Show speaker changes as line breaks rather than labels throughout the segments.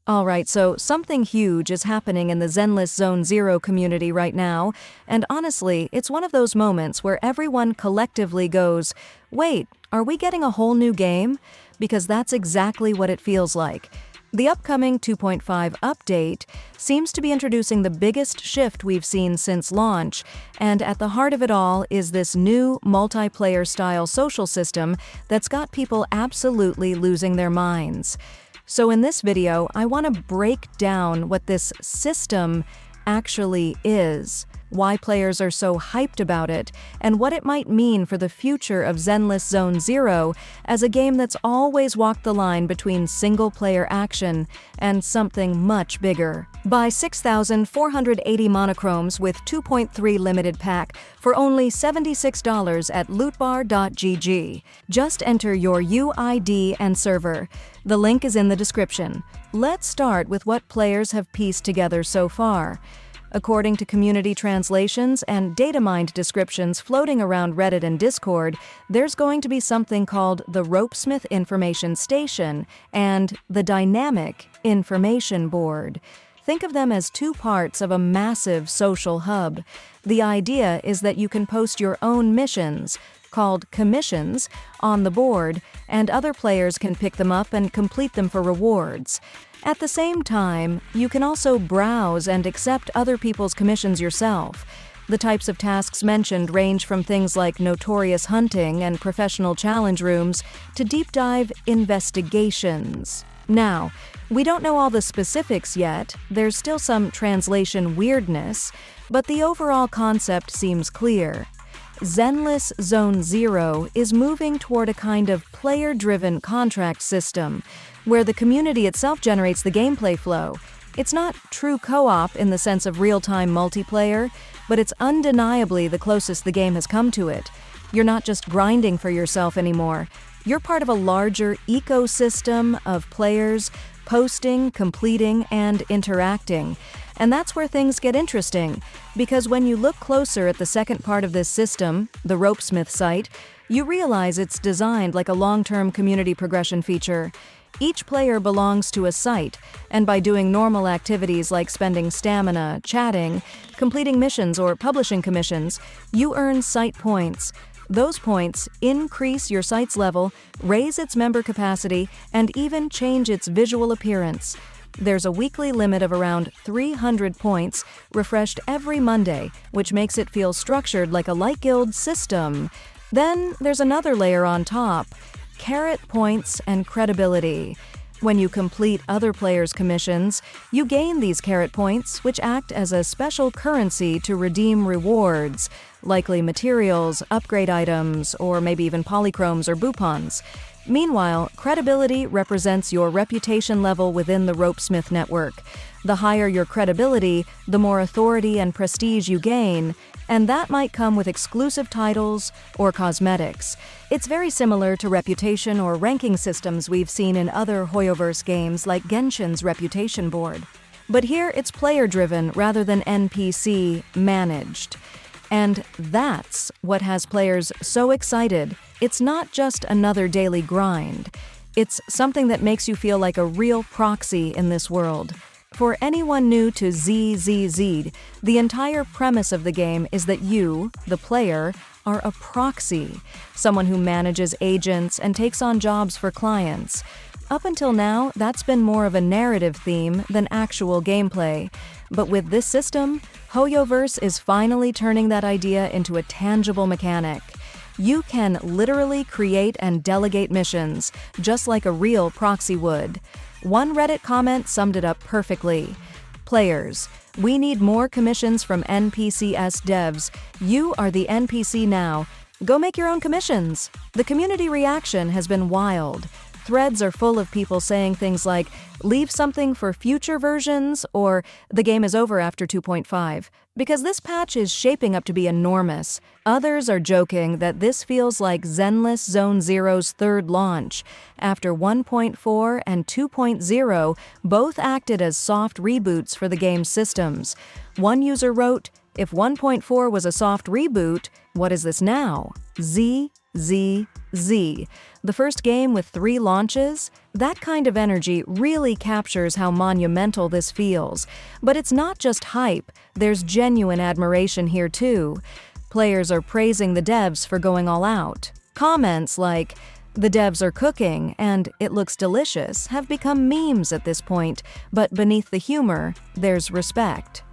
Alright, so something huge is happening in the zenlesszonezero community right now, and honestly, it's one of those moments where everyone collectively goes, wait, are we getting a whole new game? Because that's exactly what it feels like. The upcoming 2.5 update seems to be introducing the biggest shift we've seen since launch, and at the heart of it all is this new multiplayer-style social system that's got people absolutely losing their minds. So in this video, I want to break down what this system actually is, why players are so hyped about it, and what it might mean for the future of zenlesszonezero as a game that's always walked the line between single-player action and something much bigger. Buy 6,480 monochromes with 2.3 limited pack for only $76 at lootbar.gg. Just enter your UID and server. The link is in the description. Let's start with what players have pieced together so far. According to community translations and data-mined descriptions floating around Reddit and Discord, there's going to be something called the Ropesmith Information Station and the Dynamic Information Board. Think of them as two parts of a massive social hub. The idea is that you can post your own missions, called commissions, on the board, and other players can pick them up and complete them for rewards. At the same time, you can also browse and accept other people's commissions yourself. The types of tasks mentioned range from things like notorious hunting and professional challenge rooms to deep dive investigations. Now, we don't know all the specifics yet, there's still some translation weirdness, but the overall concept seems clear. Zenlesszonezero is moving toward a kind of player-driven contract system, where the community itself generates the gameplay flow. It's not true co-op in the sense of real-time multiplayer, but it's undeniably the closest the game has come to it. You're not just grinding for yourself anymore. You're part of a larger ecosystem of players posting, completing, and interacting. And that's where things get interesting, because when you look closer at the second part of this system, the Ropesmith site, you realize it's designed like a long-term community progression feature. Each player belongs to a site, and by doing normal activities like spending stamina, chatting, completing missions, or publishing commissions, you earn site points. Those points increase your site's level, raise its member capacity, and even change its visual appearance. There's a weekly limit of around 300 points, refreshed every Monday, which makes it feel structured like a light guild system. Then there's another layer on top: carrot points and credibility. When you complete other players' commissions, you gain these carrot points, which act as a special currency to redeem rewards, likely materials, upgrade items, or maybe even polychromes or boupons. Meanwhile, credibility represents your reputation level within the Ropesmith network. The higher your credibility, the more authority and prestige you gain, and that might come with exclusive titles or cosmetics. It's very similar to reputation or ranking systems we've seen in other Hoyoverse games like Genshin's reputation board. But here it's player-driven rather than NPC-managed. And that's what has players so excited. It's not just another daily grind. It's something that makes you feel like a real proxy in this world. For anyone new to ZZZ, the entire premise of the game is that you, the player, are a proxy, someone who manages agents and takes on jobs for clients. Up until now, that's been more of a narrative theme than actual gameplay. But with this system, Hoyoverse is finally turning that idea into a tangible mechanic. You can literally create and delegate missions, just like a real proxy would. One Reddit comment summed it up perfectly. Players, we need more commissions from NPCs devs. You are the NPC now. Go make your own commissions. The community reaction has been wild. Threads are full of people saying things like, leave something for future versions, or the game is over after 2.5, because this patch is shaping up to be enormous. Others are joking that this feels like zenlessonezero's third launch. After 1.4 and 2.0 both acted as soft reboots for the game's systems. One user wrote, if 1.4 was a soft reboot, what is this now? ZZZ. ZZZ, the first game with 3 launches. That kind of energy really captures how monumental this feels. But it's not just hype, there's genuine admiration here too. Players are praising the devs for going all out. Comments like, "The devs are cooking," and "It looks delicious," have become memes at this point, but beneath the humor, there's respect.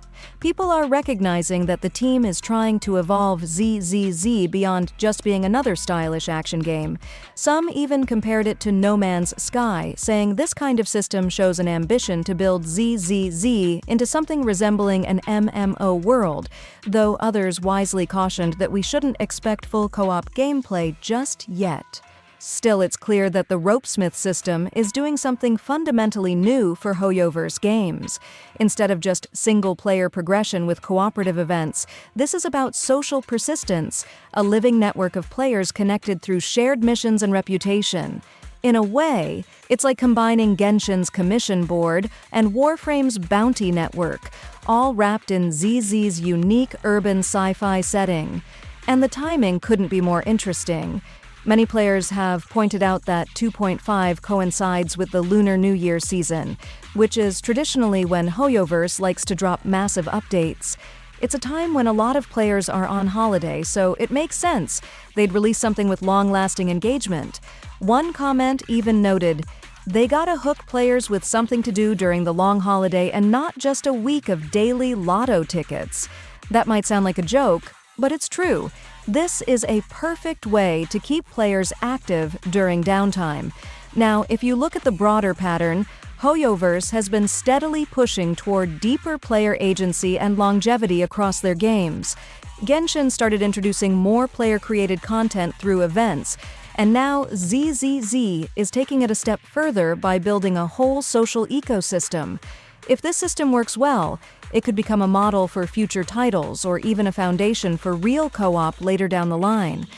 People are recognizing that the team is trying to evolve ZZZ beyond just being another stylish action game. Some even compared it to No Man's Sky, saying this kind of system shows an ambition to build ZZZ into something resembling an MMO world, though others wisely cautioned that we shouldn't expect full co-op gameplay just yet. Still, it's clear that the Ropesmith system is doing something fundamentally new for Hoyoverse games. Instead of just single-player progression with cooperative events, this is about social persistence, a living network of players connected through shared missions and reputation. In a way, it's like combining Genshin's commission board and Warframe's bounty network, all wrapped in ZZ's unique urban sci-fi setting. And the timing couldn't be more interesting. Many players have pointed out that 2.5 coincides with the Lunar New Year season, which is traditionally when Hoyoverse likes to drop massive updates. It's a time when a lot of players are on holiday, so it makes sense they'd release something with long-lasting engagement. One comment even noted, "They gotta hook players with something to do during the long holiday and not just a week of daily lotto tickets." That might sound like a joke, but it's true. This is a perfect way to keep players active during downtime. Now, if you look at the broader pattern, Hoyoverse has been steadily pushing toward deeper player agency and longevity across their games. Genshin started introducing more player-created content through events, and now ZZZ is taking it a step further by building a whole social ecosystem. If this system works well, it could become a model for future titles or even a foundation for real co-op later down the line.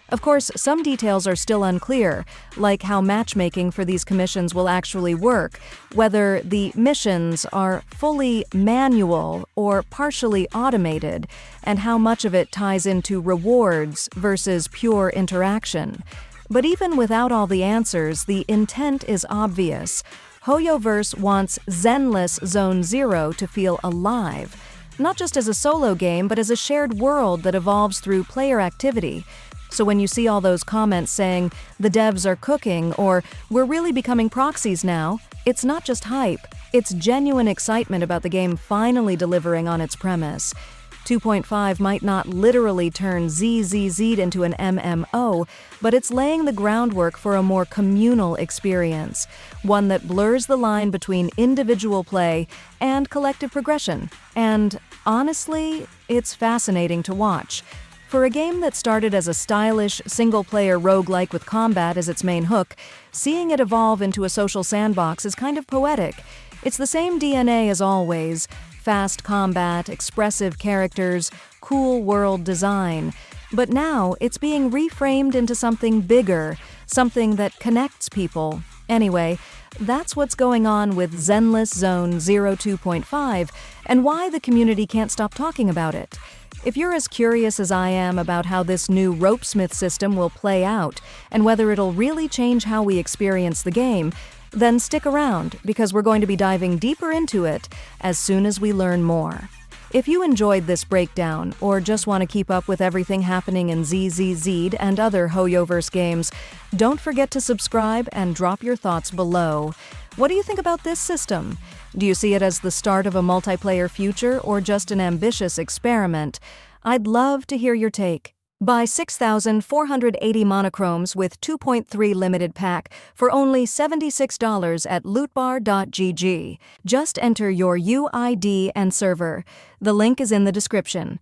Of course, some details are still unclear, like how matchmaking for these commissions will actually work, whether the missions are fully manual or partially automated, and how much of it ties into rewards versus pure interaction. But even without all the answers, the intent is obvious. Hoyoverse wants zenlesszonezero to feel alive, not just as a solo game, but as a shared world that evolves through player activity. So when you see all those comments saying, "The devs are cooking," or "We're really becoming proxies now," it's not just hype, it's genuine excitement about the game finally delivering on its premise. 2.5 might not literally turn ZZZ into an MMO, but it's laying the groundwork for a more communal experience, one that blurs the line between individual play and collective progression. And honestly, it's fascinating to watch. For a game that started as a stylish, single-player roguelike with combat as its main hook, seeing it evolve into a social sandbox is kind of poetic. It's the same DNA as always: fast combat, expressive characters, cool world design. But now it's being reframed into something bigger, something that connects people. Anyway, that's what's going on with Zenlesszonezero 2.5 and why the community can't stop talking about it. If you're as curious as I am about how this new Ropesmith system will play out and whether it'll really change how we experience the game, then stick around, because we're going to be diving deeper into it as soon as we learn more. If you enjoyed this breakdown, or just want to keep up with everything happening in ZZZ and other Hoyoverse games, don't forget to subscribe and drop your thoughts below. What do you think about this system? Do you see it as the start of a multiplayer future or just an ambitious experiment? I'd love to hear your take. Buy 6,480 monochromes with 2.3 limited pack for only $76 at lootbar.gg. Just enter your UID and server. The link is in the description.